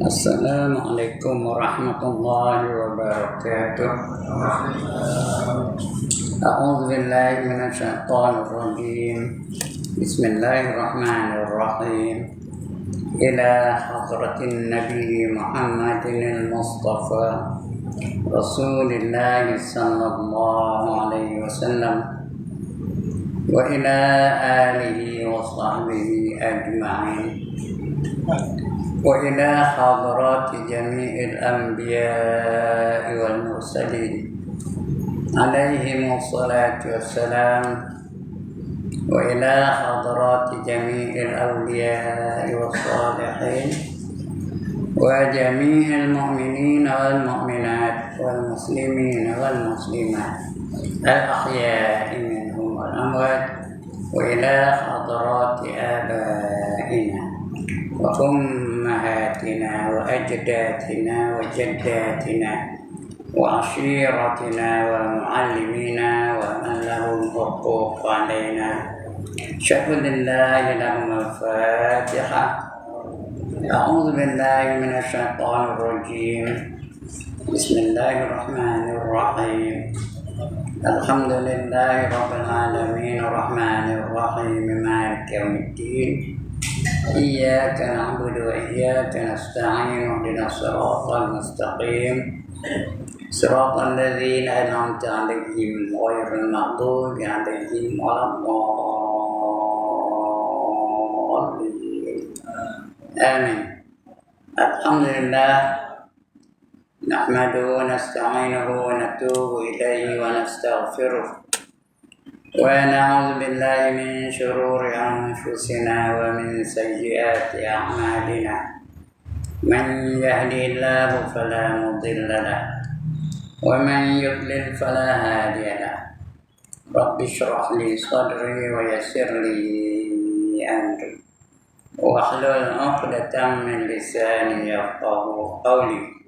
Assalamualaikum warahmatullahi wabarakatuh. A'udzu billahi minasyaitonir rajim. Bismillahirrahmanirrahim. Ila hadratin Nabi Muhammadin al-Mustafa Rasulillah sallallahu alaihi wasallam wa ila alihi wa sahbihi ajma'in. وإلى حضرات جميع الأنبياء والمرسلين عليهم الصلاة والسلام وإلى حضرات جميع الأولياء والصالحين وجميع المؤمنين والمؤمنات والمسلمين والمسلمات الأحياء منهم والأموات وإلى حضرات آبائنا وأمهاتنا وأجدادنا وجداتنا وعشيرتنا ومعلمينا ومن لهم حقوق علينا أشهد أن لا إله إلا الفاتحة. أعوذ بالله من الشيطان الرجيم. بسم الله الرحمن الرحيم. الحمد لله رب العالمين الرحمن الرحيم مالك يوم الدين. إياك نعبد وإياك نستعين اهدنا الصراط المستقيم صراط الذين أنعمت عليهم غير المغضوب عليهم ولا الضالين. آمين. الحمد لله نحمده ونستعينه ونتوب إليه ونستغفره ونعوذ بالله من شرور أنفسنا ومن سيئات أعمالنا. من يهده الله فلا مضل له ومن يضلل فلا هادي له. رب اشرح لي صدري ويسر لي أمري واحلل عقدة من لساني يفقهوا قولي.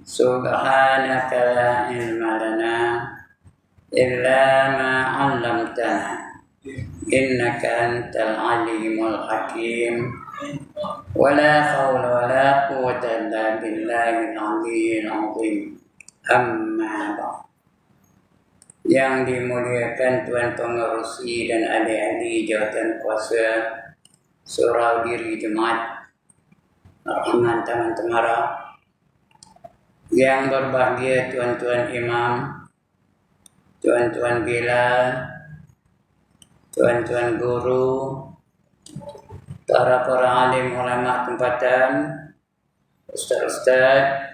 سبحانك لا علم لنا إلا ما علمتنا إنك أنت العليم الحكيم. ولا حول ولا قوة إلا بالله العلي العظيم. أما بعد. Yang dimuliakan Tuan Pengerusi dan adik-adik jawatan kuasa Surau Diri Jemaat Rahman Taman Temara, yang berbahagia tuan-tuan imam, tuan-tuan Bilal, tuan-tuan guru, para alim ulama tempatan, ustaz-ustaz,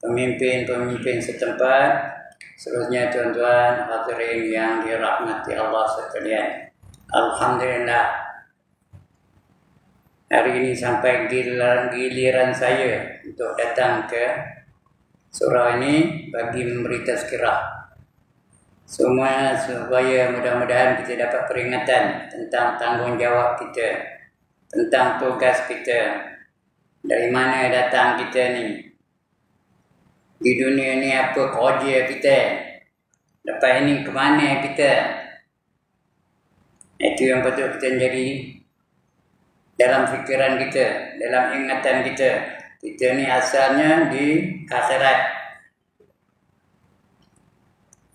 pemimpin-pemimpin setempat, seterusnya tuan-tuan hadirin yang dirahmati Allah sekalian. Alhamdulillah, hari ini sampai giliran saya untuk datang ke surau ini bagi memberi tazkirah. Semua supaya mudah-mudahan kita dapat peringatan tentang tanggungjawab kita, tentang tugas kita, dari mana datang kita ni, di dunia ni apa kerja kita, lepas ini ke mana kita. Itu yang patut kita jadi dalam fikiran kita, dalam ingatan kita. Kita ni asalnya di akhirat.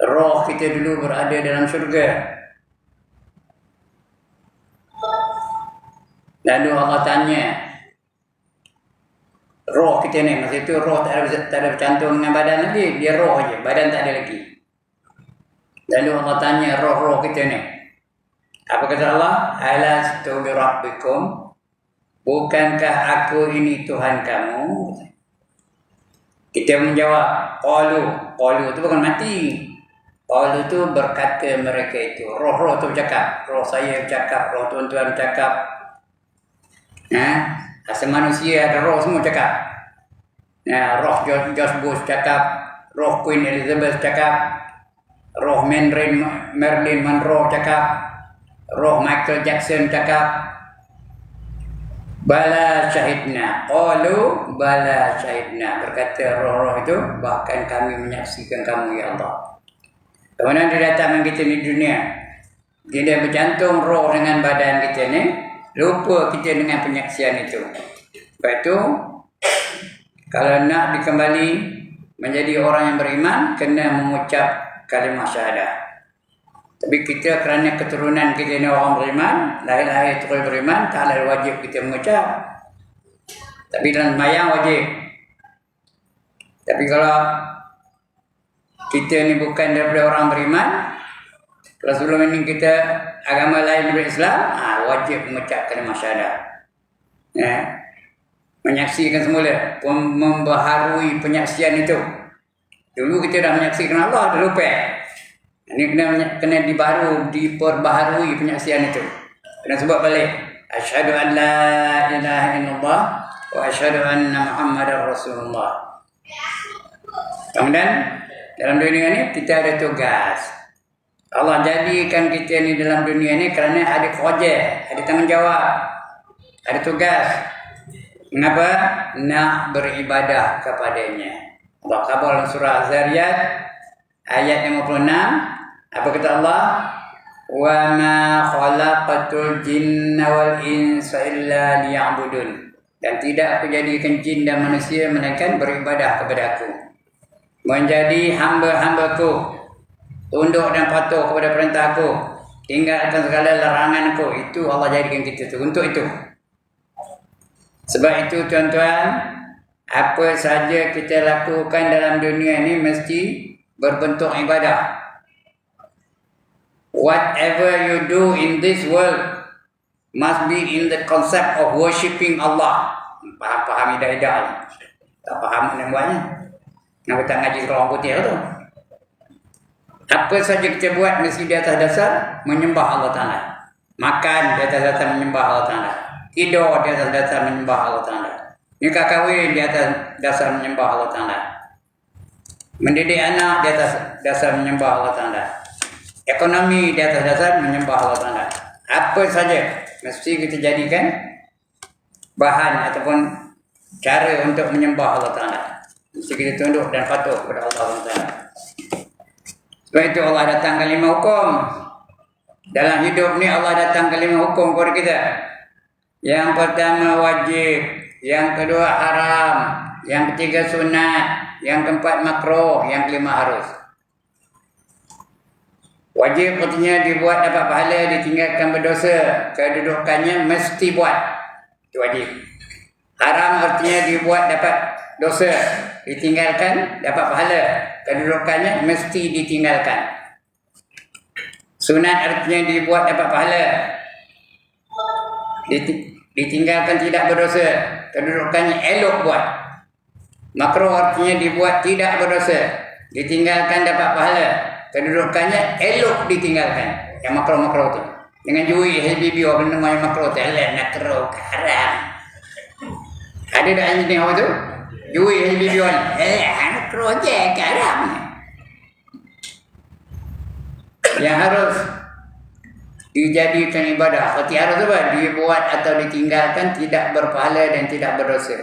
Roh kita dulu berada dalam syurga. Lalu Allah tanya, roh kita ni, masa itu roh tak ada bercantum dengan badan lagi, dia roh aja, badan tak ada lagi. Lalu Allah tanya roh-roh kita ni, apa kata Allah? Alastu bi rabbikum, bukankah aku ini Tuhan kamu? Kita menjawab, qalu itu bukan mati. Qalu itu berkata mereka itu, roh-roh itu bercakap, roh saya bercakap, roh tuan-tuan bercakap. Asal manusia ada roh semua cakap. Roh George Bush cakap, roh Queen Elizabeth cakap, roh Marilyn Monroe cakap, roh Michael Jackson cakap. Bala syahidna, qalu bala syahidna, berkata roh-roh itu, bahkan kami menyaksikan kamu ya Allah. Kemudian dia datang dengan kita di dunia, Dia bercantum roh dengan badan kita ni, lupa kita dengan penyaksian itu. Sebab itu, kalau nak dikembali menjadi orang yang beriman, kena mengucap kalimah syahadah. Tapi kita kerana keturunan kita ni orang beriman, lahir-lahir terus beriman, tak ada wajib kita mengucap. Tapi dalam sembahyang wajib. Tapi kalau kita ni bukan daripada orang beriman, kalau sebelum ini kita agama lain daripada Islam, wajib mengucap kalimah syahadah. Menyaksikan semula, membaharui penyaksian itu. Dulu kita dah menyaksikan Allah, dah lupa. Ini kena diperbaharui penyaksian itu. Kena sebut balik. Asyhadu an la ilaha illallah wa asyhadu anna Muhammadar Rasulullah. Kemudian dalam dunia ini kita ada tugas. Allah jadikan kita ni dalam dunia ni kerana ada kerja, ada tanggungjawab, ada tugas. Mengapa? Nak beribadah kepadanya. Allah khabar dalam surah Az-Zariyat ayat 56. Apa kata Allah? Wa ma khalaqatul jinna wal insa illa liya'budun. Dan tidak aku jadikan jin dan manusia melainkan beribadah kepada aku. Menjadi hamba-hambaku. Tunduk dan patuh kepada perintah aku. Tinggalkan segala larangan aku. Itu Allah jadikan kita tu. Untuk itu. Sebab itu tuan-tuan, apa saja kita lakukan dalam dunia ni mesti berbentuk ibadah. Whatever you do in this world must be in the concept of worshipping Allah. Faham idah-idah. Tak faham mana buatnya. Nak tak ngaji orang putih tu. Apa saja kita buat mesti di atas dasar menyembah Allah Ta'ala. Makan di atas dasar menyembah Allah Ta'ala. Tidur di atas dasar menyembah Allah Ta'ala. Nikah kahwin di atas dasar menyembah Allah Ta'ala. Mendidik anak di atas dasar menyembah Allah Ta'ala. Ekonomi di atas dasar menyembah Allah Ta'ala. Apa saja mesti kita jadikan bahan ataupun cara untuk menyembah Allah Ta'ala. Mesti kita tunduk dan patuh kepada Allah Ta'ala. Sebab itu Allah datangkan 5 hukum. Dalam hidup ni Allah datangkan 5 hukum kepada kita. Yang pertama wajib, yang kedua haram, yang ketiga sunat, yang keempat makruh, yang kelima harus. Wajib artinya dibuat dapat pahala, ditinggalkan berdosa. Kedudukannya mesti buat. Itu wajib. Haram artinya dibuat dapat dosa, ditinggalkan dapat pahala. Kedudukannya mesti ditinggalkan. Sunat artinya dibuat dapat pahala, ditinggalkan tidak berdosa. Kedudukannya elok buat. Makruh artinya dibuat tidak berdosa, ditinggalkan dapat pahala. Kedudukannya elok ditinggalkan. Yang makruh-makruh tu. Dengan jui HBB orang namanya makruh tu. Alah makruh haram. Ada tak yang jenis apa tu? Jui HBB orang. Makruh je haram. Yang harus dijadikan ibadah. Seperti harus apa? Dibuat atau ditinggalkan tidak berpahala dan tidak berdosa.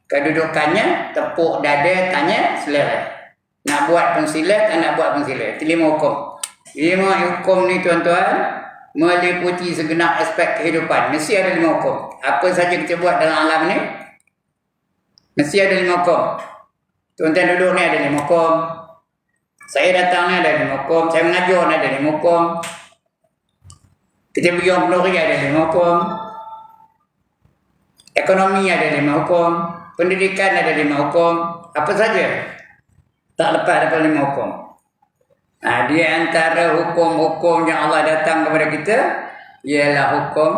Kedudukannya tepuk dada, tanya selera. Nak buat pun sila, tak nak buat pun sila. Itu 5 hukum. 5 hukum ni tuan-tuan meliputi segenap aspek kehidupan. Mesti ada 5 hukum. Apa saja kita buat dalam alam ni mesti ada 5 hukum. Tuan-tuan duduk ni ada 5 hukum. Saya datang ni ada 5 hukum. Saya mengajar ni ada 5 hukum. Kita pergi orang penuri ada 5 hukum. Ekonomi ada 5 hukum. Pendidikan ada 5 hukum. Apa saja tak lepas daripada 5 hukum. Di antara hukum-hukum yang Allah datang kepada kita ialah hukum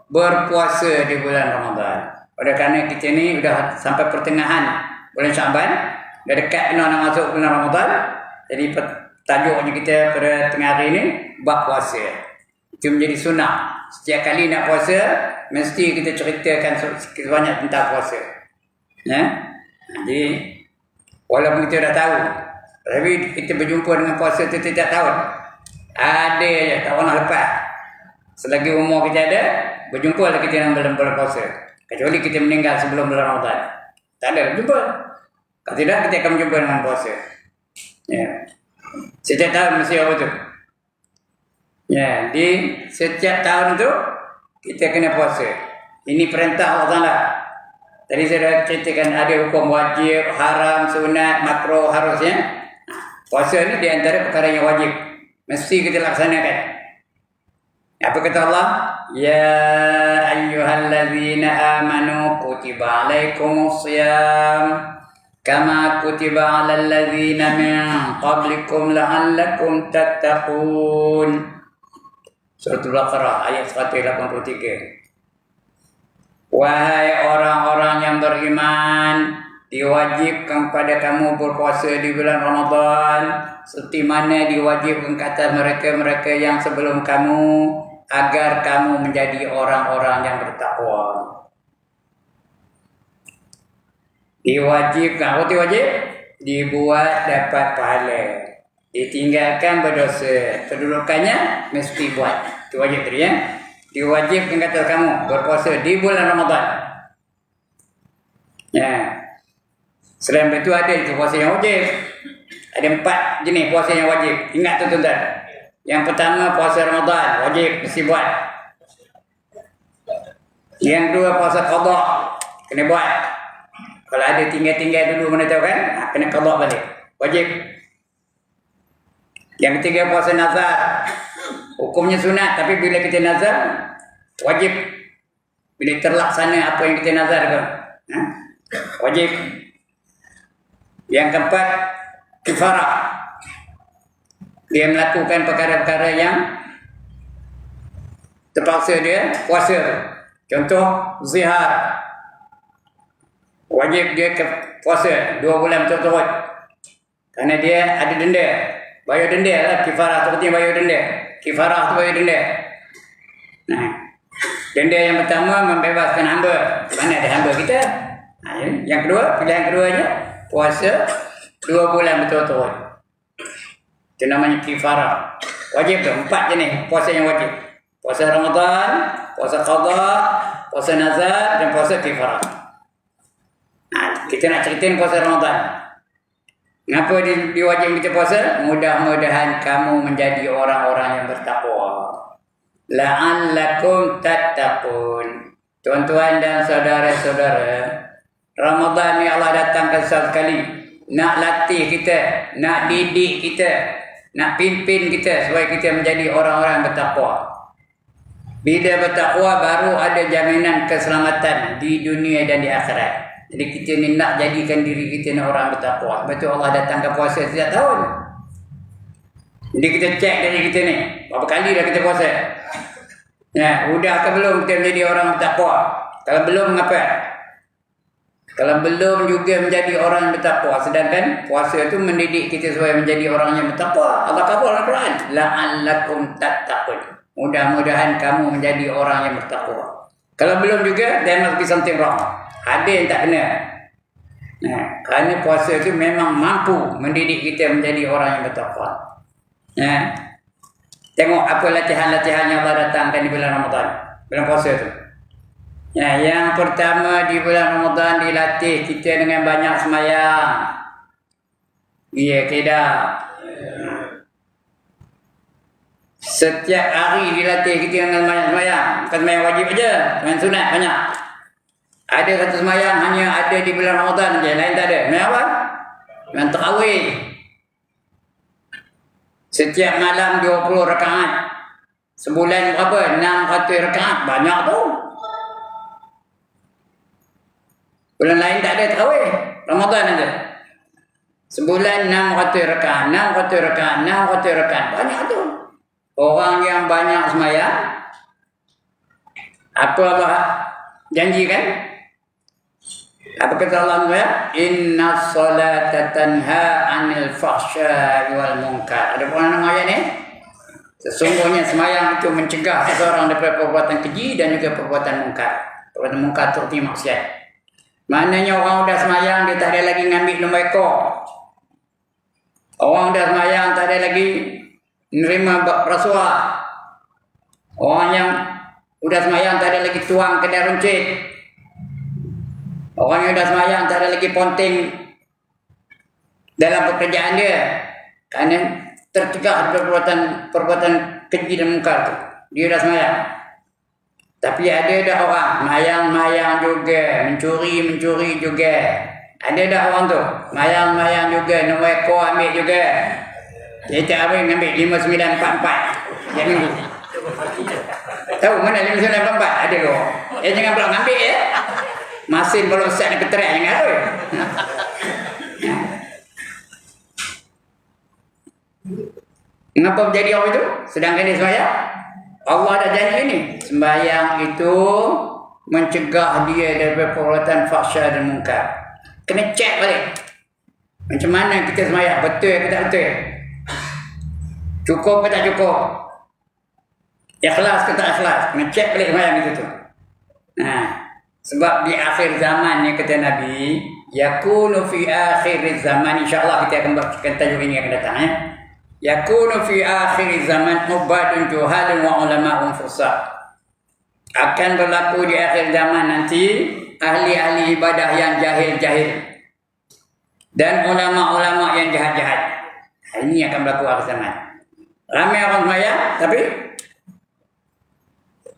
berpuasa di bulan Ramadan. Oleh kerana kita ni sudah sampai pertengahan bulan Syaban, dah dekat nak masuk bulan Ramadan. Jadi tajuknya kita pada tengah hari ni bab puasa. Itu menjadi sunnah. Setiap kali nak puasa mesti kita ceritakan sebanyak tentang puasa. Jadi walaupun kita dah tahu, tapi kita berjumpa dengan puasa tu setiap tahun. Ada je, tak pernah lepas. Selagi umur kita ada, berjumpa lah kita dengan bulan puasa. Kecuali kita meninggal sebelum bulan Ramadan. Tak ada, berjumpa. Kalau tidak, kita akan berjumpa dengan puasa. Setiap tahun mesti apa tu? Ya, di setiap tahun itu kita kena puasa. Ini perintah Allah Taala. Tadi saya dah ceritakan ada hukum wajib, haram, sunat, makruh, harusnya. Puasa ni di antara perkara yang wajib. Mesti kita laksanakan. Apa kata Allah? Ya ayyuhallazina amanu kutiba alaikumusiyam kama kutiba alal ladzina min qablikum la'allakum tattaqun. Surah Al-Baqarah ayat 183. Wahai orang-orang yang beriman, diwajibkan pada kamu berpuasa di bulan Ramadan seperti mana diwajibkan kata mereka-mereka yang sebelum kamu, agar kamu menjadi orang-orang yang bertakwa. Diwajibkan, apa itu wajib? Dibuat dapat pahala. Ditinggalkan berdosa. Kedudukannya mesti buat. Itu wajib tadi ya. Diwajibkan kata kamu berpuasa di bulan Ramadan. Ya. Selain itu ada puasa yang wajib. Ada 4 jenis puasa yang wajib. Ingat tu tuan-tuan. Yang pertama puasa Ramadan wajib mesti buat. Yang kedua puasa qada kena buat. Kalau ada tinggal-tinggal dulu mana tahu kan? Kena qada balik. Wajib. Yang ketiga puasa nazar. Hukumnya sunat tapi bila kita nazar wajib. Bila terlaksana apa yang kita nazarkan, wajib. Yang keempat kifarah. Dia melakukan perkara-perkara yang terpaksa dia puasa. Contoh zihar. Wajib dia puasa 2 bulan berturut-turut. Kerana dia ada denda. Bayar denda lah, kifarah seperti bayar denda. Kifarah tu bayar denda. Nah, denda yang pertama membebaskan hamba. Mana ada hamba kita? Yang kedua, pilihan keduanya puasa 2 bulan berturut-turut. Itu namanya kifarah. Wajib tu, 4 jenis puasa yang wajib. Puasa Ramadan, puasa qada, puasa nazar dan puasa kifarah. Nah, kita nak ceritain puasa Ramadan. Kenapa diwajib kita puasa? Mudah-mudahan kamu menjadi orang-orang yang bertakwa. La'allakum tattaqun. Tuan-tuan dan saudara-saudara, Ramadan ni Allah datangkan sekali nak latih kita, nak didik kita, nak pimpin kita supaya kita menjadi orang-orang yang bertakwa. Bila bertakwa baru ada jaminan keselamatan di dunia dan di akhirat. Jadi kita ni nak jadikan diri kita ni orang bertakwa. Betul Allah datangkan puasa setiap tahun. Jadi kita cek diri kita ni. Berapa kali dah kita puasa? Ya, udah ke belum kita menjadi orang bertakwa? Kalau belum, mengapa? Kalau belum juga menjadi orang yang bertakwa. Sedangkan puasa itu mendidik kita supaya menjadi orang yang bertakwa. Allah kabul Al-Quran. La'allakum tattaqun. Mudah-mudahan kamu menjadi orang yang bertakwa. Kalau belum juga, there must be something wrong. Ada yang tak kena. Nah, kerana puasa itu memang mampu mendidik kita menjadi orang yang bertakwa. Nah, tengok apa latihan-latihan yang Allah datangkan di bulan Ramadan, bulan puasa itu. Ya, yang pertama di bulan Ramadan dilatih kita dengan banyak semayang. Ya, tidak. Setiap hari dilatih kita dengan banyak semayang. Bukan semayang wajib aja, semayang sunat banyak. Ada satu semayang hanya ada di bulan Ramadan saja, lain tak ada. Semayang apa? Semayang tarawih. Setiap malam 20 rakaat. Sebulan berapa? 600 rakaat. Banyak tu. Bulan lain tak ada tarawih. Ramadan aja. Sebulan 600 rakaat, 600 rakaat, 600 rakaat. Banyak tu. Orang yang banyak semayang, apa Allah janjikan? Apa kata Allah ya? Inna salata tanha 'anil fahsya'i wal munkar. Ada pun nama ayat ni? Sesungguhnya semayang itu mencegah seseorang daripada perbuatan keji dan juga perbuatan munkar. Perbuatan munkar seperti maksiat. Maknanya orang udah semayang dia tak ada lagi ngambil nombor ekor. Orang udah semayang tak ada lagi menerima rasuah. Orang yang udah semayang tak ada lagi tuang kedai runcit. Orang yang dah semayang tak ada lagi ponting dalam pekerjaan dia. Kerana tercegah perbuatan keji dan mungkar tu. Dia dah semayang. Tapi ada dah orang mayang-mayang juga, mencuri juga. Ada dah orang tu, mayang-mayang juga, nombor ekor ambil juga. Dia tak apa ambil 5944. Yang minggu. Tahu mana 5944? Ada tu. Jangan pula ambil ya. Masin kalau set nak keterak jangan tu. Mengapa menjadi orang itu? Sedangkan dia sembahyang. Allah dah janji ni. Sembahyang itu mencegah dia daripada perbuatan fahsya dan munkar. Kena cek balik. Macam mana kita sembahyang? Betul ke tak betul? Cukup ke tak cukup? Ikhlas ke tak ikhlas? Kena cek balik sembahyang itu tu. Sebab di akhir zaman ni kata Nabi, yakunu fi akhir zaman, insya-Allah kita akan bacakan tajuk ini akan datang ya. Yakunu fi akhir zaman ubadun juhalun wa ulama'un fusaq. Akan berlaku di akhir zaman nanti ahli-ahli ibadah yang jahil-jahil dan ulama-ulama yang jahat-jahat. Ini akan berlaku akhir zaman. Ramai orang sembahyang tapi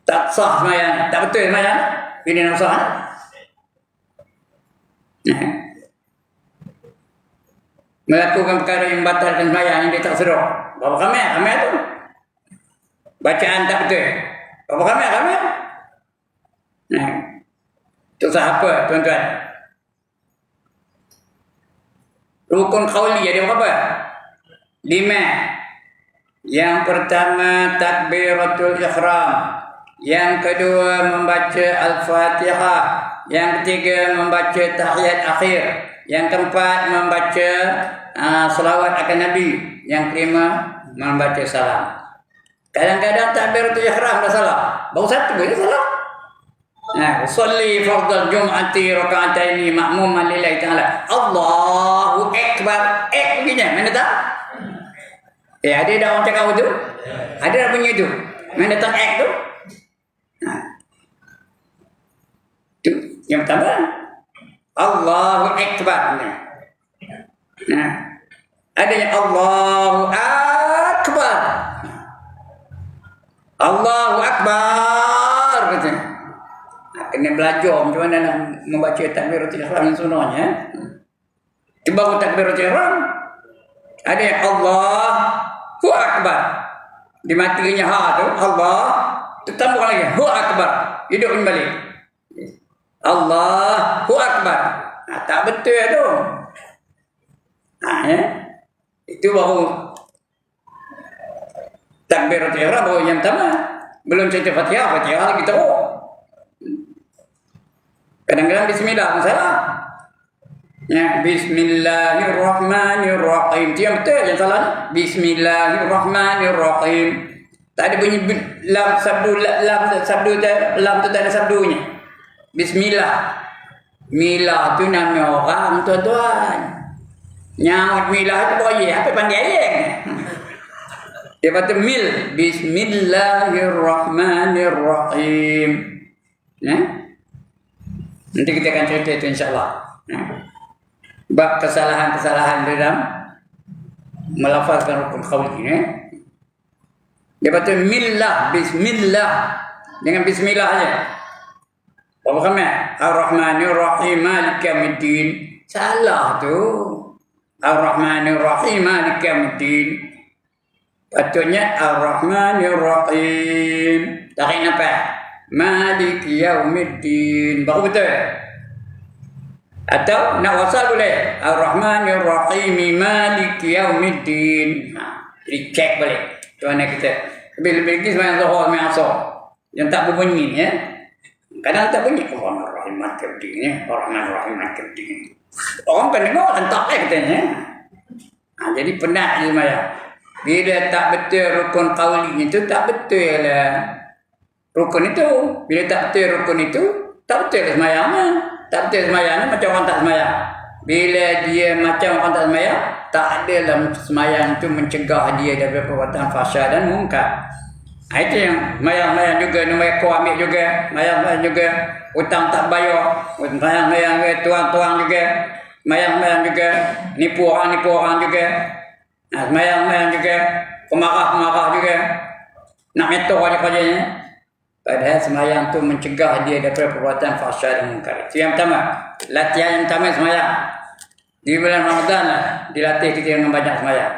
tak sah sembahyang, tak betul sembahyang. Ini nak sah. Melakukan perkara yang membatalkan sembahyang yang dia tak seru. Berapa ramai tu? Bacaan tak betul. Berapa ramai? Itu sah apa tuan-tuan? Rukun qauli ada berapa? 5. Yang pertama takbiratul ihram. Yang kedua membaca Al-Fatihah. Yang ketiga membaca tahiyat akhir. Yang keempat membaca selawat akan Nabi. Yang kelima membaca salam. Kadang-kadang takbiratul ihram dah salah. Baru satu je salah. Usolli fardal jum'ati raka'ataini ma'muman lillahi ta'ala. Allahu akbar. Begini, mana tak? Ada dah orang cakap tu? Ada dah bunyi tu? Mana tak tu? Tu yang pertama. Allahu akbar. Ada yang Allahu akbar. Allahu akbar kata. Kena belajar macam mana nak membaca takbiratul ihram yang sebenarnya. Cuba takbiratul ihram. Ada yang Allahu akbar. Dimatikannya ha tu Allah, ditambah lagi hu akbar. Hidup kembali. Allahu akbar. Tak betul tu. Itu baru takbiratul ihram baru yang pertama. Belum cerita Fatihah lagi teruk. Kadang-kadang bismillah pun salah. Bismillahirrahmanirrahim. Itu yang betul, yang salah. Bismillahirrahmanirrahim. Tak ada bunyi lam sabdu, lam tu tak ada sabdunya. Bismillah. Milah tu nama orang tuan-tuan. Nyaut milah tu boye, apa pandai ayang. Dia kata mil. Bismillahirrahmanirrahim. Nanti kita akan cerita itu insya-Allah. Bab kesalahan-kesalahan dalam melafazkan rukun qauli ini. Dia kata millah, bismillah. Dengan bismillah aja. Apa kami? Ar-Rahmanir-Rahim Maliki Yaumiddin. Salah tu. Ar-Rahmanir-Rahim Maliki Yaumiddin. Patutnya Ar-Rahmanir-Rahim. Tarik apa? Maliki Yaumiddin. Baru betul. Atau nak wasal boleh. Ar-Rahmanir-Rahim Maliki Yaumiddin. Jadi cek balik. Tuan kita. Lebih-lebih lagi semayang zuhur, semayang asar. Yang tak berbunyi ya. Kadang tak bunyi. Ar-Rahmanir-Rahim Maliki Yaumiddin ya. Ar-Rahmanir-Rahim Maliki Yaumiddin. Orang kan dengar dan tak katanya. Jadi penat je semayang. Bila tak betul rukun qauli itu tak betul lah. Rukun itu. Bila tak betul rukun itu tak betul lah semayangnya. Tak betul semayang macam orang tak semayang. Bila dia macam orang tak semayang, tak ada dalam semayang itu mencegah dia daripada perbuatan fahsya dan munkar. Itu yang semayang-semayang juga, nombor ekor ambil juga, semayang-semayang juga, hutang tak bayar, semayang-semayang juga, tuang-tuang juga, semayang-semayang juga, nipu orang juga, semayang-semayang juga, pemarah-pemarah juga. nak metor aja-ajanya. Padahal semayang tu mencegah dia daripada perbuatan fahsya dan munkar. Itu yang pertama. Latihan yang pertama semayang. Di bulan Ramadan lah, dilatih kita dengan banyak semayang.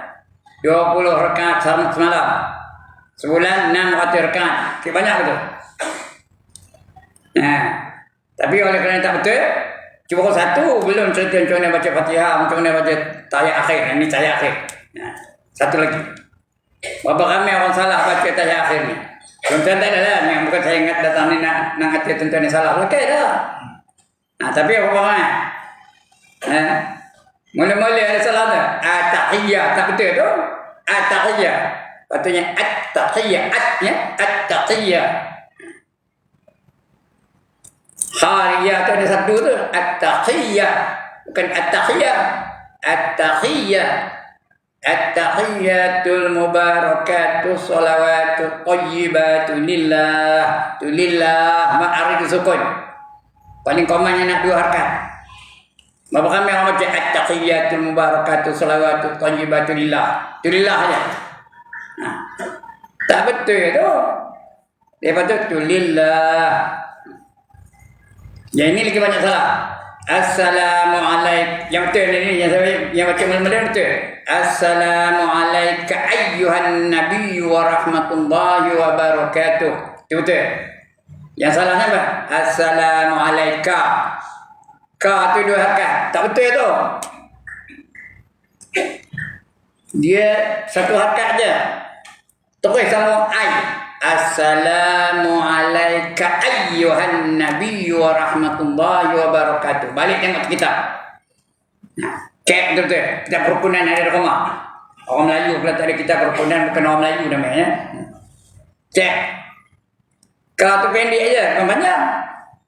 20 rakaat semalam. Sebulan 6 rakaat. Okay, banyak betul. Nah, tapi oleh kerana tak betul, cuba satu belum cerita macam mana baca Fatihah, macam mana baca tahiyat akhir. Ini tahiyat akhir. Nah, satu lagi. Berapa ramai orang salah baca tahiyat akhir ni? Tuan-tuan tak ada lah. Yang bukan saya ingat datang ni nak hati tuan-tuan yang salah. Okey dah. Nah, tapi apa ramai? Mula-mula ada salah tu. At-tahiyyah. Tak betul tu. At-tahiyyah. Patutnya at-tahiyyah. At-nya. At-tahiyyah. Khariyah tu ada satu tu. At-tahiyyah. Bukan at-tahiyyah. At-tahiyyah. At-tahiyyatul mubarakatuh salawatut thayyibatu lillah. Tu lillah ma'arid sukun. Paling komannya nak 2 harakat. Berapa kami orang baca at-tahiyyatul mubarakatuh salawatut thayyibatu lillah. Tu lillah aja. Tak betul tu. Dia patut tu lillah. Yang ini lagi banyak salah. Assalamualaikum. Yang betul ni yang baca mula-mula betul. Assalamualaikum ayyuhan nabiyyu wa rahmatullahi wa barakatuh. Itu betul. Yang salahnya apa? Assalamualaikum. Ka tu 2 harakat. Tak betul tu. Dia 1 harakat aja. Terus sama ai. Assalamualaikum ayyuhan nabiyyu wa rahmatullahi wa barakatuh. Balik tengok kitab. Cek betul-betul. Kitab kerukunan ada di rumah. Orang Melayu kalau tak ada kitab kerukunan bukan orang Melayu namanya. Cek. Kalau tu pendek aja, bukan panjang.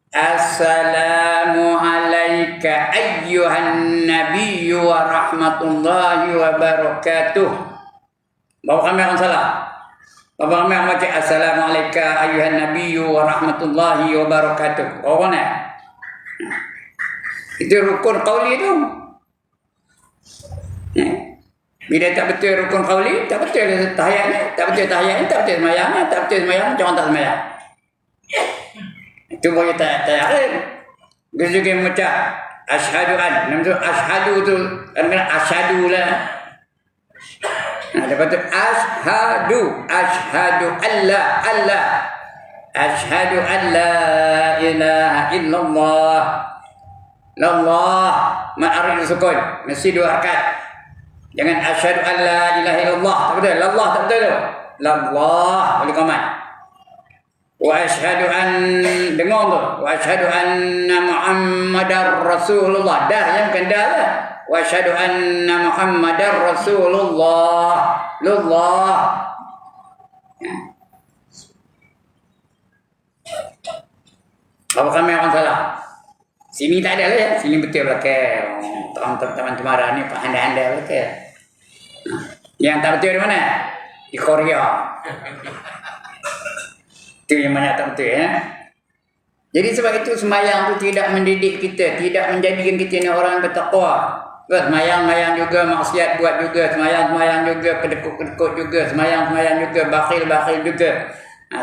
Assalamualaikum ayyuhan nabiyyu wa rahmatullahi wa barakatuh. Bawa kami orang salah. Bapak kami baca Assalamualaikum ayyuhan nabiyyu wa rahmatullahi wa barakatuh. Orang mana? Itu rukun qauli tu. Bila tak betul rukun qauli, tak betul tahiyatnya, tak betul tahiyatnya, tak betul semayangnya, tak betul semayang, jangan tak semayang. Itu boleh tak tahiyat. Dia juga macam asyhadu an. Nama tu asyhadu tu, kena asyhadu lah. Lepas tu ashadu alla ashadu an la ilaha illallah lallah ma'arid sukun mesti 2 harakat. Jangan ashadu an la ilaha illallah, tak betul. Lallah tak betul tu. Lallah boleh komat. Wa ashadu an dengar tu. Wa ashadu anna muhammadar rasulullah. Dar yang bukan dar lah. Wa asyhadu anna Muhammadar Rasulullah. Lullah. Apa kami orang salah? Sini tak ada lah ya. Sini betul belakang. Teman-teman Temara ni pandai-pandai belakang. Yang tak betul di mana? Di Korea. Itu yang banyak tak betul ya. Jadi sebab itu semayang tu tidak mendidik kita, tidak menjadikan kita ni orang bertakwa. Semayang juga, maksiat buat juga, semayang juga, kedekut juga, semayang juga, bakhil juga.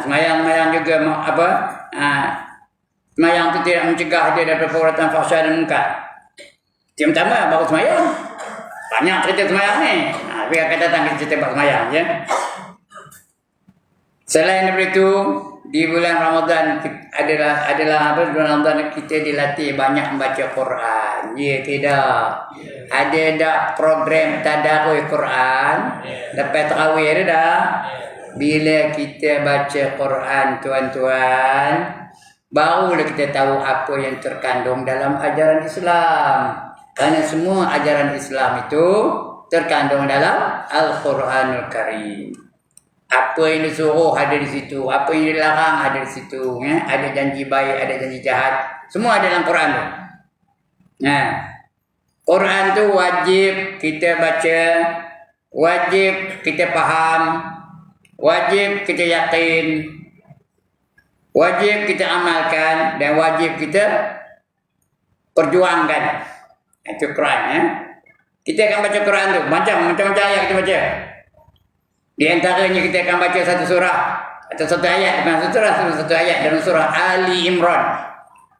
Semayang juga apa? Semayang tu tidak mencegah dia daripada perbuatan fahsya dan munkar. Yang pertama baru semayang. Banyak cerita semayang ni. Tapi akan datang kita cerita buat semayang ya. Selain daripada itu, di bulan Ramadan adalah bulan Ramadan kita dilatih banyak membaca Quran. Ya tidak. Ada tak program tadarus Quran? Lepas tarawih ada dah. Bila kita baca Quran tuan-tuan, barulah kita tahu apa yang terkandung dalam ajaran Islam. Kerana semua ajaran Islam itu terkandung dalam Al-Quranul Karim. Apa yang disuruh ada di situ, apa yang dilarang ada di situ, ya? Ada janji baik, ada janji jahat, semua ada dalam Quran tu. Nah, Quran tu wajib kita baca, wajib kita faham, wajib kita yakin, wajib kita amalkan dan wajib kita perjuangkan. Itu Quran ya. Kita akan baca Quran tu macam-macam ayat kita baca. Di antaranya kita akan baca satu surah Atau satu ayat satu ayat dalam surah Ali Imran.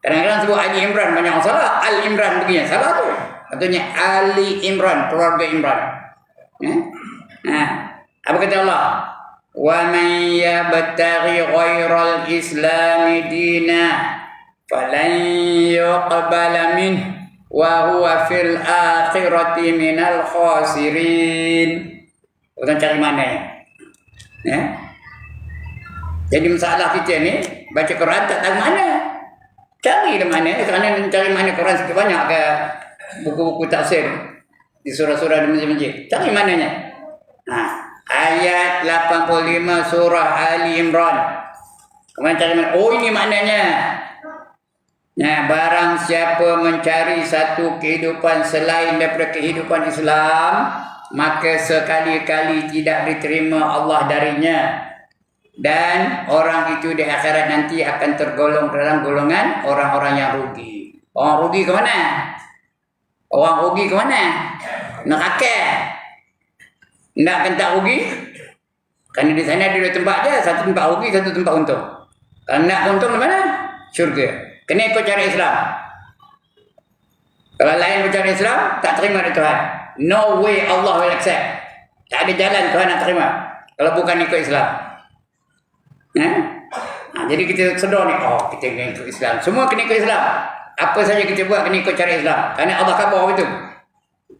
Kadang-kadang sebut Ali Imran banyak orang salah. Al Imran begini salah tu. Katanya Ali Imran, keluarga Imran. Apa kata Allah? Wa man yabtaghi ghairal Islam dina falan yuqbala minhu wa huwa fil akhirati minal khasirin. Orang cari mana ya? Jadi masalah kita ni baca Quran tak tahu mana. Cari di mana? Kerana cari mana Quran sikit banyak ke buku-buku tafsir di surah-surah di masjid-masjid. Cari mananya? Ayat 85 surah Ali Imran. Kemudian cari mana? Oh, ini maknanya. Barang siapa mencari satu kehidupan selain daripada kehidupan Islam, maka sekali-kali tidak diterima Allah darinya. Dan orang itu di akhirat nanti akan tergolong dalam golongan orang-orang yang rugi. Orang rugi ke mana? Orang rugi ke mana? Neraka. Nak kan tak rugi? Kerana di sana ada dua tempat je. Satu tempat rugi, satu tempat untung. Kalau nak untung di mana? Syurga. Kena ikut cara Islam. Kalau lain bercara Islam, tak terima dari Tuhan. No way Allah will accept. Tak ada jalan Tuhan nak terima kalau bukan ikut Islam. Jadi kita sedar ni, kita kena ikut Islam. Semua kena ikut Islam. Apa saja kita buat kena ikut cara Islam. Kerana Allah khabar begitu.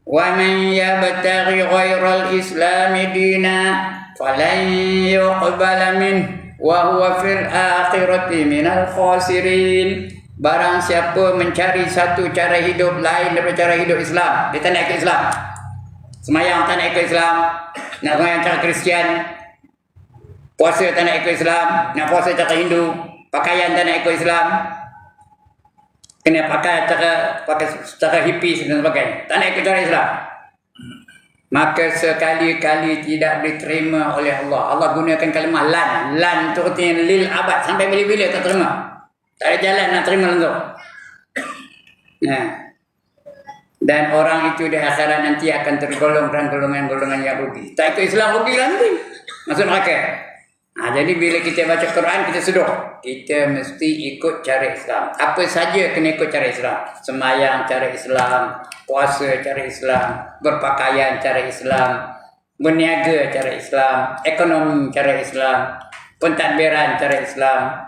Wa man yabtaghi ghairal Islam dina falan yuqbala minhu wa huwa fil akhirati minal khasirin. Barang siapa mencari satu cara hidup lain daripada cara hidup Islam, dia tak nak ikut Islam. Semayang tak nak ikut Islam, nak semayang cara Kristian. Puasa tak nak ikut Islam, nak puasa cara Hindu. Pakaian tak nak ikut Islam, kena pakai cara hippies dan sebagainya. Tak nak ikut cara Islam, maka sekali-kali tidak diterima oleh Allah. Allah gunakan kalimah lan. Lan itu artinya lil abad. Sampai bila-bila tak terima. Tak ada jalan nak terima langsung. Dan orang itu di akhirat nanti akan tergolong dalam golongan-golongan yang rugi. Tak ikut Islam rugi nanti. Masuk neraka. Jadi bila kita baca Quran, kita sedar. Kita mesti ikut cara Islam. Apa saja kena ikut cara Islam. Semayang cara Islam. Puasa cara Islam, berpakaian cara Islam, berniaga cara Islam, ekonomi cara Islam, pentadbiran cara Islam,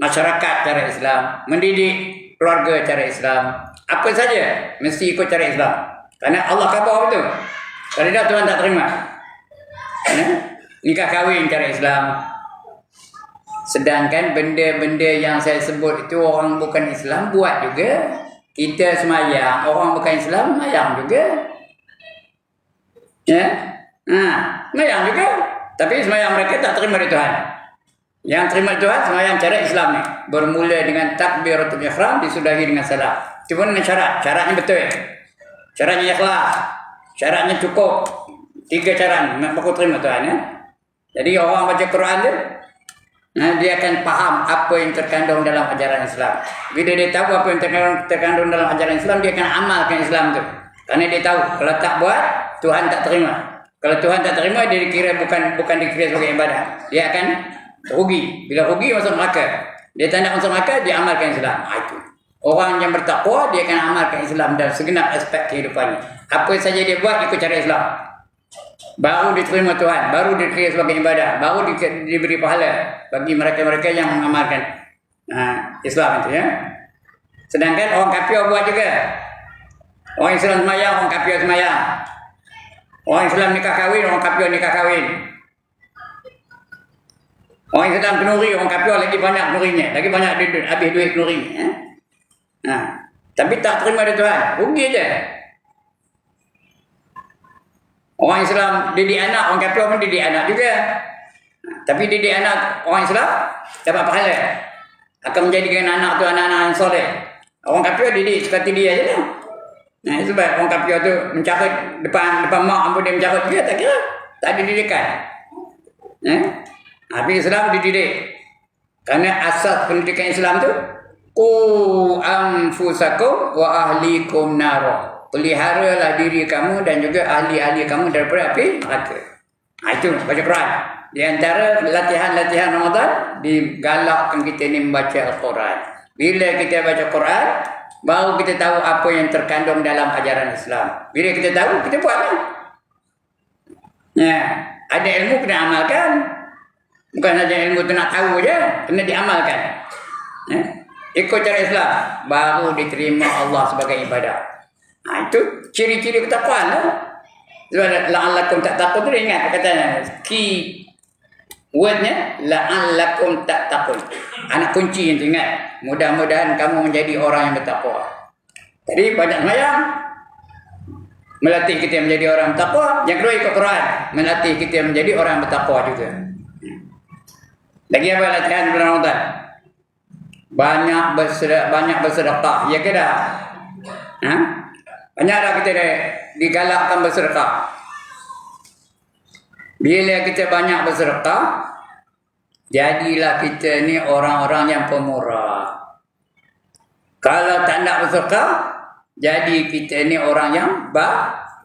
masyarakat cara Islam, mendidik keluarga cara Islam. Apa saja mesti ikut cara Islam. Kerana Allah khabar betul. Kalau tidak Tuhan tak terima. Nikah kahwin cara Islam. Sedangkan benda-benda yang saya sebut itu orang bukan Islam buat juga. Kita semayang, orang bukan Islam semayang juga. Semayang juga. Tapi semayang mereka tak terima dari Tuhan. Yang terima Tuhan semayang cara Islam ni. Bermula dengan takbiratul ihram, disudahi dengan salam. Cuma dengan syarat. Syaratnya betul. Syaratnya ikhlas. Syaratnya cukup. 3 syarat nak baku terima Tuhan. Jadi orang baca Quran tu, dia akan faham apa yang terkandung dalam ajaran Islam. Bila dia tahu apa yang terkandung dalam ajaran Islam, dia akan amalkan Islam tu. Kerana dia tahu kalau tak buat, Tuhan tak terima. Kalau Tuhan tak terima, dia dikira bukan dikira sebagai ibadah. Dia akan rugi. Bila rugi masuk neraka. Dia tak nak masuk neraka, dia amalkan Islam. Itu. Orang yang bertakwa, dia akan amalkan Islam dalam segenap aspek kehidupannya. Apa saja dia buat, ikut cara Islam. Baru diterima Tuhan, baru dikira sebagai ibadah, baru diberi pahala bagi mereka-mereka yang mengamalkan Islam itu ya. Sedangkan orang kafir buat juga. Orang Islam semayang, orang kafir semayang. Orang Islam nikah kahwin, orang kafir nikah kahwin. Orang Islam kenuri, orang kafir lagi banyak kenurinya, lagi banyak habis duit kenuri. Tapi tak terima dari Tuhan, rugi je. Orang Islam didik anak, orang kafir pun didik anak juga. Tapi didik anak orang Islam dapat pahala. Akan menjadikan anak tu anak-anak yang soleh. Orang kafir didik seperti dia je lah. Sebab orang kafir tu mencarut depan mak ampun dia mencarut juga, tak kira. Tak ada didikan. Tapi Islam dididik. Kerana asas pendidikan Islam tu, qu anfusakum wa ahlikum nara. Peliharalah diri kamu dan juga ahli-ahli kamu daripada api neraka. Itu baca Quran. di antara latihan-latihan Ramadan digalakkan kita ni membaca Al-Quran. Bila kita baca Quran, baru kita tahu apa yang terkandung dalam ajaran Islam. Bila kita tahu, kita buatlah. Ya, ada ilmu kena amalkan. Bukan saja ilmu tu nak tahu je, kena diamalkan. Ya. Ikut cara Islam, baru diterima Allah sebagai ibadah. Itu ciri-ciri ketakwaan lah. Sebab la'allakum tattaqun tu ingat katanya key wordnya la'allakum tattaqun. Anak kunci yang tu ingat. Mudah-mudahan kamu menjadi orang yang bertakwa. Jadi banyak sembahyang melatih kita menjadi orang bertakwa. Yang kedua ikut Quran, melatih kita menjadi orang bertakwa juga. Lagi apa latihan bulan Ramadan? Banyak bersedekah. Ya ke dah? Ha? Banyak dah kita digalakkan bersedekah. Bila kita banyak bersedekah, jadilah kita ni orang-orang yang pemurah. Kalau tak nak bersedekah, jadi kita ni orang yang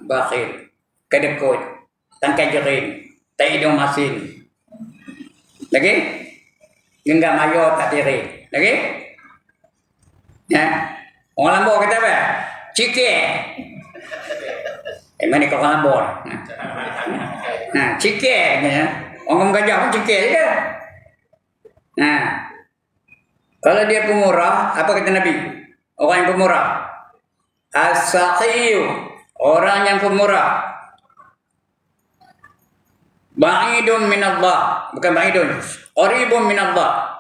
bakhil, kedekut, tangkai jerin, tak hidung masin. Lagi? Genggam mayor tak diri. Lagi? Ya. Orang Lambor kata apa? Cikir. Mana kau orang Lambor? Nah, cikir. Orang Gajah pun cikir je. Nah, kalau dia pemurah, apa kata Nabi? Orang yang pemurah. As-saqiyu. Orang yang pemurah. Ba'idun minallah. Bukan ba'idun. Qaribun minallah.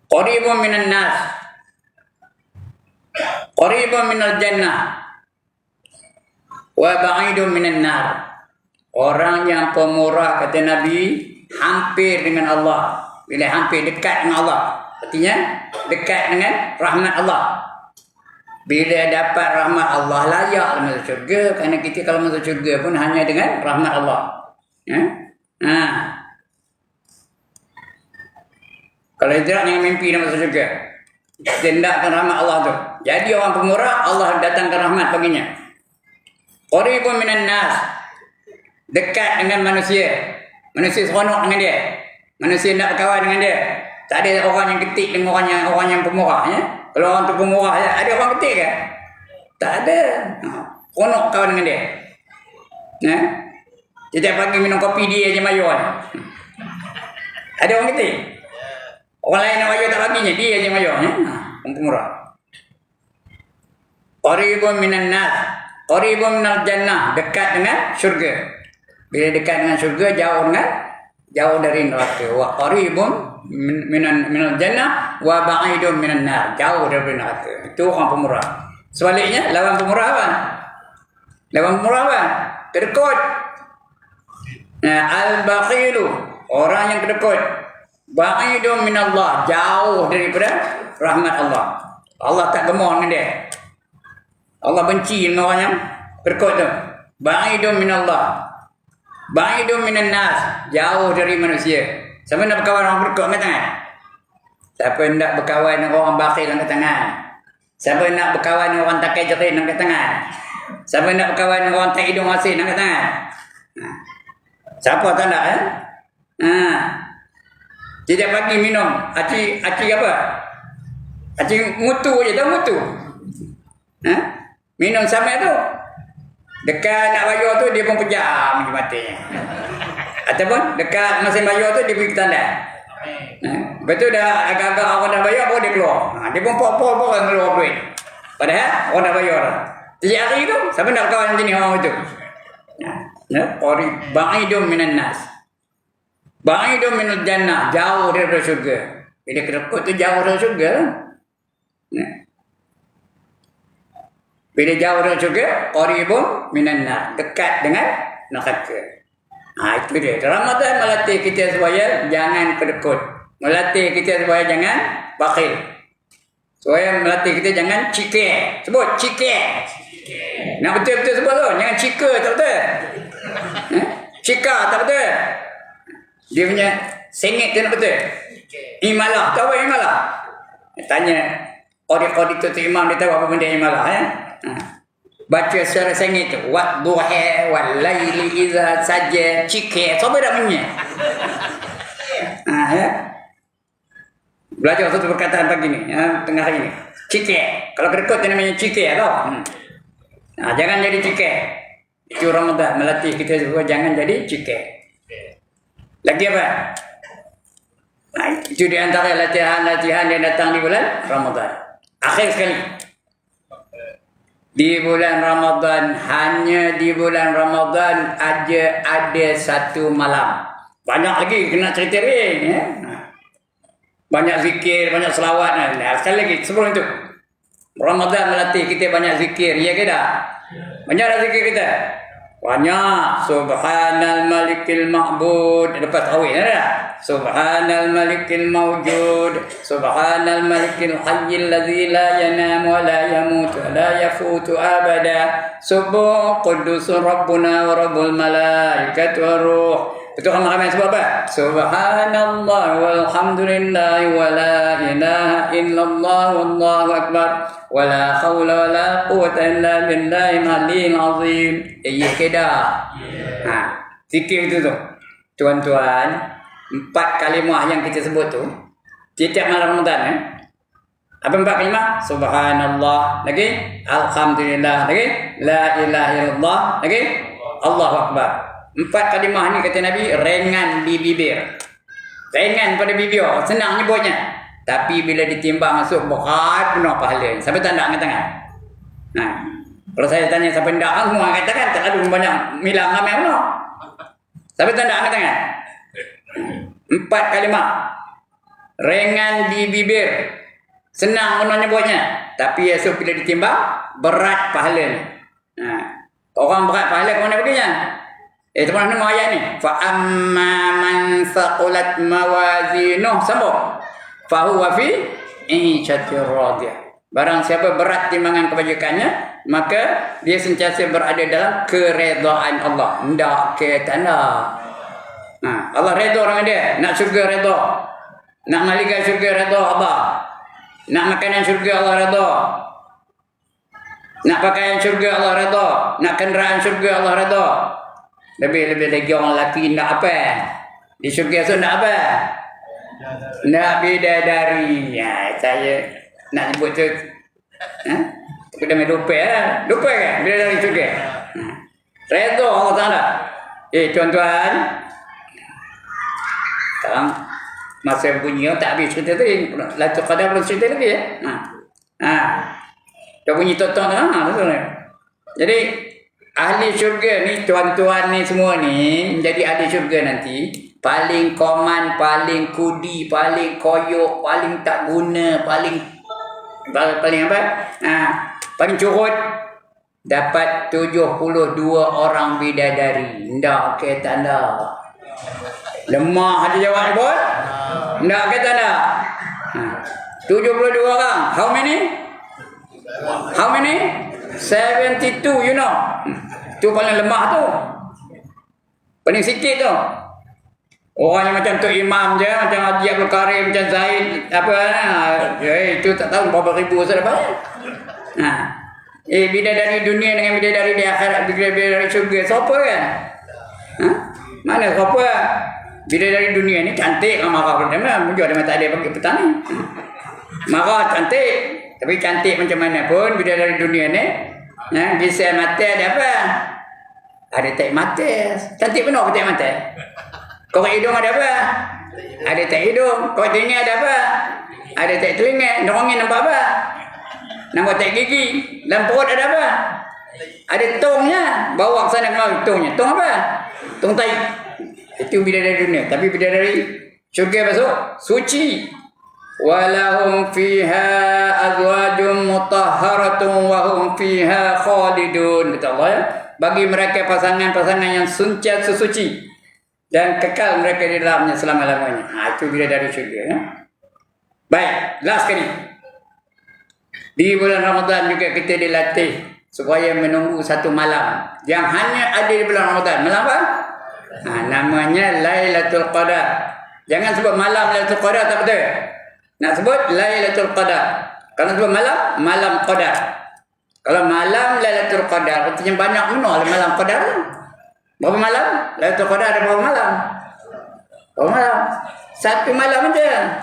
Qaribun minan nas. Qaribun minal jannah. Wa ba'idun minan nar. Orang yang pemurah kata Nabi hampir dengan Allah. Bila hampir dekat dengan Allah, artinya dekat dengan rahmat Allah. Bila dapat rahmat Allah, layak masuk syurga. Kerana kita kalau masuk syurga pun hanya dengan rahmat Allah. Ya? Ha. Kalau tidak jangan mimpi nak masuk syurga. Tindakkan rahmat Allah tu. Jadi orang pemurah, Allah datangkan rahmat baginya. Qaribun minan nas. Dekat dengan manusia. Manusia seronok dengan dia. Manusia nak berkawan dengan dia. Tak ada orang yang ketik dengan orang yang pemurah. Ya? Kalau orang tu pemurah, ya? Ada orang ketik ke? Tak ada. Seronok kawan dengan dia. Ya? Setiap pagi minum kopi dia je mayu. Ada orang ketik? Orang lain nak mayu tak baginya, dia je mayu. Ya? Orang pemurah. Qaribun minan nas. Qaribun minal jannah. Dekat dengan syurga. Bila dekat dengan syurga, jauh dari neraka. Wa qaribun minal jannah wa ba'idun minan nar. Jauh dari neraka. Itu orang pemurah. Sebaliknya, lawan pemurah apa? Lawan pemurah apa? Kedekut. Al-bakhilu. Orang yang kedekut. Ba'idun minallah. Jauh daripada rahmat Allah. Allah tak gemar dengan dia. Allah benci dengan orang yang kedekut tu. Ba'idun minallah. Ba'idun minan nas. Jauh dari manusia. Siapa nak berkawan dengan orang kedekut angkat tangan? Siapa nak berkawan dengan orang bakhil angkat tangan? Siapa nak berkawan dengan orang takai jerin angkat tangan? Siapa nak berkawan dengan orang tak hidung asin angkat tangan? Siapa tak nak? Setiap pagi minum aci apa? Aci mutu je, tahu mutu? Minum samai tu. Dekat nak bayar tu dia pun pejam je matanya. Ataupun dekat mesin bayar tu dia pergi ke tanda. Betul dah agak-agak orang dah bayar baru dia keluar. Dia pun pok-pok orang keluar duit. Padahal orang dah bayar. Setiap hari tu siapa nak kawan jenis orang itu? Ba'idun minan nas. Ba'idun minal jannah. Jauh daripada syurga. Bila kedekut tu jauh dari syurga. Bila jauh dari syurga, qaribun minan nar. Dekat dengan neraka. Itu dia. Ramadan melatih kita supaya jangan kedekut. Melatih kita supaya jangan bakhil. Supaya melatih kita jangan cikir. Sebut cikir. Nak betul-betul sebut tu. Jangan cikir, tak betul. Cika, tak betul. Dia punya sengit tu nak betul. Imalah. Tahu apa imalah? Tanya Qadi tu imam dia tahu apa benda imalah. Baca secara sengit tu. Wadduha wal laili idza saja. Cikir. Siapa dah punya? Ya. Belajar satu perkataan pagi ni. Tengah hari ni. Cikir. Kalau kedekut dia namanya cikir tau. Jangan jadi cikir. Itu Ramadan melatih kita semua jangan jadi cikir. Lagi apa? Itu di antara latihan-latihan yang datang di bulan Ramadan. Akhir sekali. Di bulan Ramadan, hanya di bulan Ramadan ada satu malam. Banyak lagi kena cerita ni. Ya? Banyak zikir, banyak selawat. Sekali lagi, sebelum itu. Ramadan melatih kita banyak zikir. Ya ke tak? Banyak zikir kita. Banyak. Subhanal malikil ma'bud. Lepas tarawih ada. Subhanal malikil mawjud. Subhanal malikil hayyil ladzi la yanam wa la yamut wa la yafutu abada. Subuh qudusun rabbuna wa rabbul malaikatu wa ruh. Itu ramai-ramai sebab apa? Subhanallah walhamdulillah wa la ilaha illallah wallahu akbar wa la hawla wa la quwwata illa billahil aliyyil azim. Kedah. Zikir itu tu. Tuan-tuan, 4 kalimah yang kita sebut tu setiap malam Ramadan apa 4 kalimah? Subhanallah, lagi alhamdulillah, lagi la ilaha illallah, lagi Allahu akbar. 4 kalimah ni kata Nabi ringan di bibir. Ringan pada bibir, senang nyebutnya. Tapi bila ditimbang masuk berat penuh pahala. Sampai tak nak angkat tangan. Kalau saya tanya siapa nak semua angkat tangan, tak ada banyak milang ramai penuh. Sampai tak nak angkat tangan. 4 kalimah. Ringan di bibir. Senang penuh nyebutnya. Tapi esok bila ditimbang berat pahala. Orang berat pahala ke mana perginya? Itu mana nama ayat ni? Fa amma man thaqulat mawazinuh sambung. Fa huwa fi 'ishatir radiyah. Barang siapa berat timbangan kebajikannya, maka dia sentiasa berada dalam keredaan Allah. Ndak ke tanda. Allah redha orang dia, nak syurga redha. Nak malikan syurga redha Allah. Nak makanan syurga Allah redha. Nak pakaian syurga Allah redha. Nak kenderaan syurga Allah redha. Lebih-lebih lagi orang lelaki nak apa? Di syurga tu nak apa? Nak bidadari. Saya nak sebut tu. Tapi dah main lupa lah. Lupa kan? Bidadari syurga. Redha Allah Ta'ala. Tuan-tuan. Sekarang masa bunyi tak habis cerita tadi. Lailatul Qadar belum cerita lagi ya. Dah bunyi tok-tok tu. Jadi ahli syurga ni, tuan-tuan ni semua ni menjadi ahli syurga nanti, paling koman, paling kudi, paling koyok, paling tak guna, paling apa? Paling curut, dapat 72 orang bidadari. Ndak ke tanda. Lemah ada jawab ni pun. Ndak ke tanda. 72 orang. How many? 72, you know. Tu paling lemah tu. Paling sikit tu. Orang yang macam Tok Imam je, macam Haji Abdul Karim, macam Zaid, itu tak tahu berapa ribu sudah banyak. Bidadari dunia dengan bidadari di akhirat, bidadari syurga, siapa kan? Mana siapa? Bidadari dunia ni cantik, marah pun dia muncul ada mata dia bagi petang ni. Marah cantik, tapi cantik macam mana pun bidadari dunia ni. Bisa mata ada apa? Ada tak mata. Cantik penuh tak mata. Korek hidung ada apa? Ada tak hidung. Korek telinga ada apa? Ada tak telinga. Dorongin nampak apa? Nampak tak gigi. Dalam perut ada apa? Ada tongnya. Bawa ke sana kemari tongnya. Tong apa? Tong tai. Itu bidadari dunia. Tapi bidadari syurga masuk suci. Walahum fiha azwajum mutahharatun wa hum fiha khalidun. Kata Allah ya. Bagi mereka pasangan-pasangan yang sentiasa suci dan kekal mereka di dalamnya selama-lamanya. Itu bidadari syurga ya. Baik, last sekali. Di bulan Ramadan juga kita dilatih supaya menunggu satu malam yang hanya ada di bulan Ramadan. Malam apa? Namanya Lailatul Qadar. Jangan sebut malam Lailatul Qadar, tak betul. Nak sebut Lailatul Qadar. Kalau sebut malam, malam Qadar. Kalau malam Lailatul Qadar, artinya banyak mana malam Qadar? Berapa malam? Lailatul Qadar ada berapa malam? Berapa malam? Satu malam aja.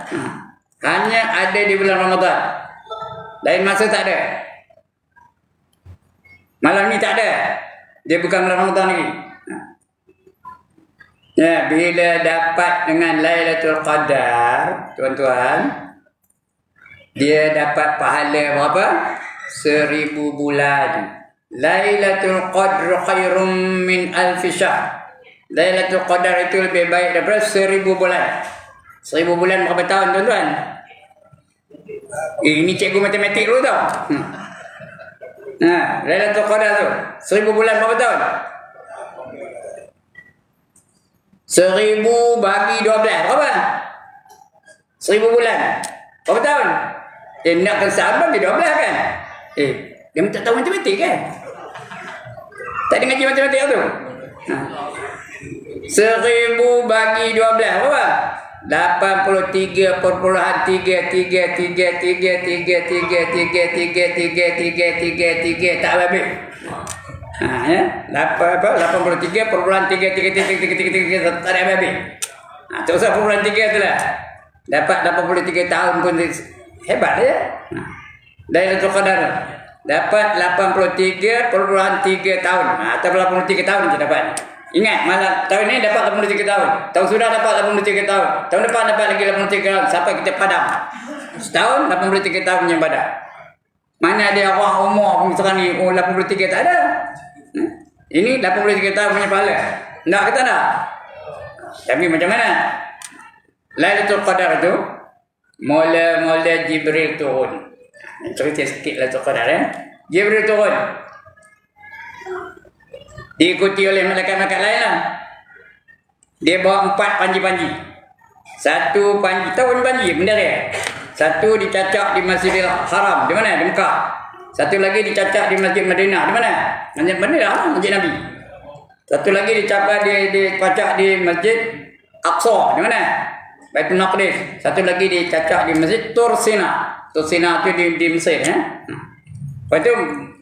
Hanya ada di bulan Ramadan. Lain masa tak ada. Malam ni tak ada. Dia bukan bulan Ramadan lagi. Ya, bila dapat dengan Lailatul Qadar, tuan-tuan, dia dapat pahala berapa? 1000 bulan. Lailatul Qadr khairum min alfi syahr. Lailatul Qadar itu lebih baik daripada 1000 bulan. 1000 bulan berapa tahun, tuan-tuan? Ini cikgu matematik dulu tau. Lailatul Qadar tu 1000 bulan berapa tahun? 1000 bagi 12 berapa? 1000 bulan berapa tahun? Nakkan sahabat dia 12 kan? Dia tak tahu matematik kan? Tak ada ngaji matematik tu? 1000 bagi 12 berapa? 83.33333333333 tak habis. Ya, 83.33333 tak ada habis. Tak usah perpuluhan 3 tu lah. Dapat 83 tahun pun hebat ya. Lailatul Qadar dapat 83.3 tahun. Atau 83 tahun je dapat. Ingat, malam tahun ini dapat 83 tahun. Tahun sudah dapat 83 tahun. Tahun depan dapat lagi 83 tahun. Sampai kita padam. Setahun 83 tahun yang padam. Mana ada orang umur misalkan ni 83 tak ada. Ini 83 tahun punya pahala. Nak ke tak nak? Tapi macam mana? Lailatul Qadar tu mula-mula Jibril turun. Cerita sikit Lailatul Qadar ya. Jibril turun. Diikuti oleh malaikat-malaikat lain lah. Dia bawa 4 panji-panji. Satu panji, tahu panji, benda dia. Satu dicacak di Masjidil Haram. Di mana? Di Mekah. Satu lagi dicacak di Masjid Madinah. Di mana? Masjid Madinah, Masjid Nabi. Satu lagi dicacak di Masjid Aqsa. Di mana? Baitul Maqdis. Satu lagi dicacak di Masjid Tur Sina. Tur Sina tu di Mesir ya. Lepas tu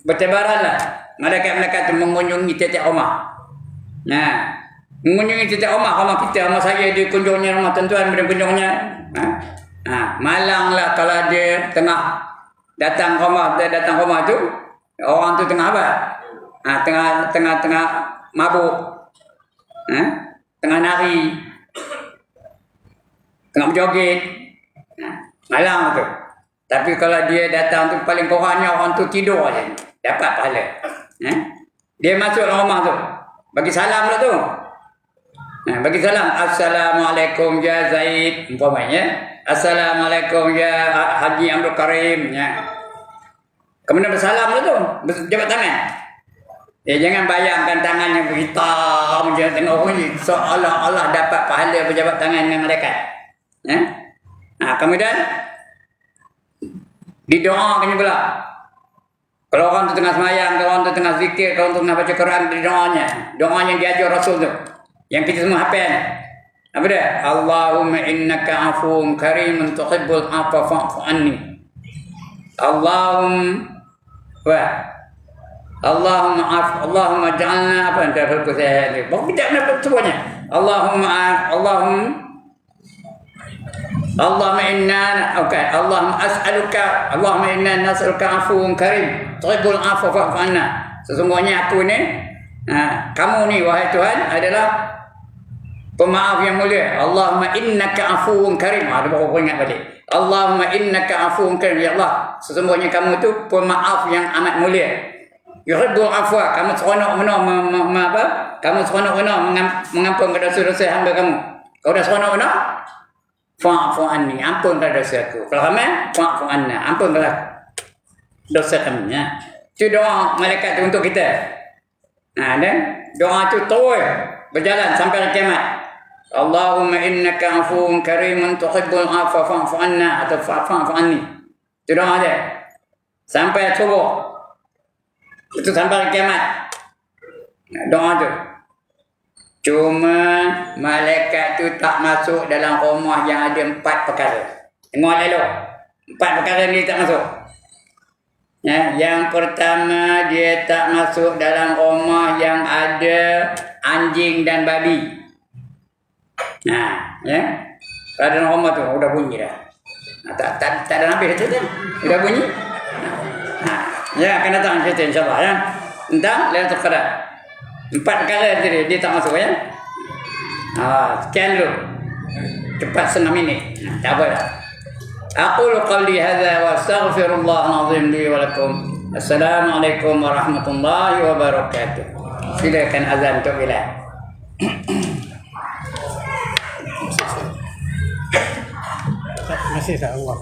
bertebaran lah. Malaikat-malaikat itu mengunjungi tiap-tiap rumah. Mengunjungi tiap-tiap rumah kita, rumah saya dikunjungnya rumah tuan-tuan, berkunjungnya. Malang lah kalau dia tengah datang rumah tu, orang tu tengah apa? Tengah mabuk. Tengah nari. Tengah berjoget. Malang tu. Tapi kalau dia datang tu paling kurangnya orang tu tidur aja. Dapat pahala. Dia masuk rumah tu. Bagi salam lah tu. Bagi salam. Assalamualaikum ya Zaid. Umpamanya. Assalamualaikum ya Haji Abdul Karim. Kemudian bersalam lah tu. Berjabat tangan. Jangan bayangkan tangan yang berhitam. Jangan tengok orang ni. Seolah-olah dapat pahala berjabat tangan dengan malaikat. Kemudian. Didoakannya pula. Kalau orang tu tengah semayang, kalau orang tu tengah zikir, kalau orang tu tengah baca Quran, doanya yang diajar Rasul tu. Yang kita semua hafal. Apa dia? Allahumma innaka afuwun karimun tuhibbul afwa fa'fu anni. Allahumma ja'alna apa anta fil kusayli. Tidak dapat semuanya. Allahumma inna nas'aluka afuwun karim tuhibbul afwa fa'fu anna. Sesungguhnya aku ni, kamu ni wahai Tuhan adalah pemaaf yang mulia. Allahumma innaka afuwun karim. Ada baru ingat balik. Allahumma innaka afuwun karim. Ya Allah, sesungguhnya kamu tu pemaaf yang amat mulia. Yuhibbul afwa. Kamu seronok mengampunkan dosa-dosa hamba kamu. Kau dah seronok benar? Fa'fu anni, ampunkan dosaku. Kalau kami, fa'fu anna, ampunkanlah dosa kami. Itu doa malaikat untuk kita. Dan doa itu terus berjalan sampai kiamat. Allahumma innaka afuwun karimun tuhibbul afwa fa'fu anna atau fa'fu anni. Itu doa dia. Sampai subuh. Itu sampai kiamat. Doa tu. Cuma malaikat tu tak masuk dalam rumah yang ada 4 perkara. Tengok lalu. 4 perkara ni tak masuk. Ya, yang pertama dia tak masuk dalam rumah yang ada anjing dan babi. Nah, ya. Kalau dalam rumah tu udah bunyi dah. Nah, tak ada habis itu kan. Udah bunyi. Nah, ya akan datang cerita insya-Allah ya. Tentang Lailatul Qadar. 4 perkara tadi dia tak masuk ya. Sekian dulu. Cepat 1 minit. Nah, tak apa dah. أقول قولي هذا وأستغفر الله العظيم لي ولكم. السلام عليكم ورحمة الله وبركاته. Silakan azan untuk Bilal. Masih tak Allah.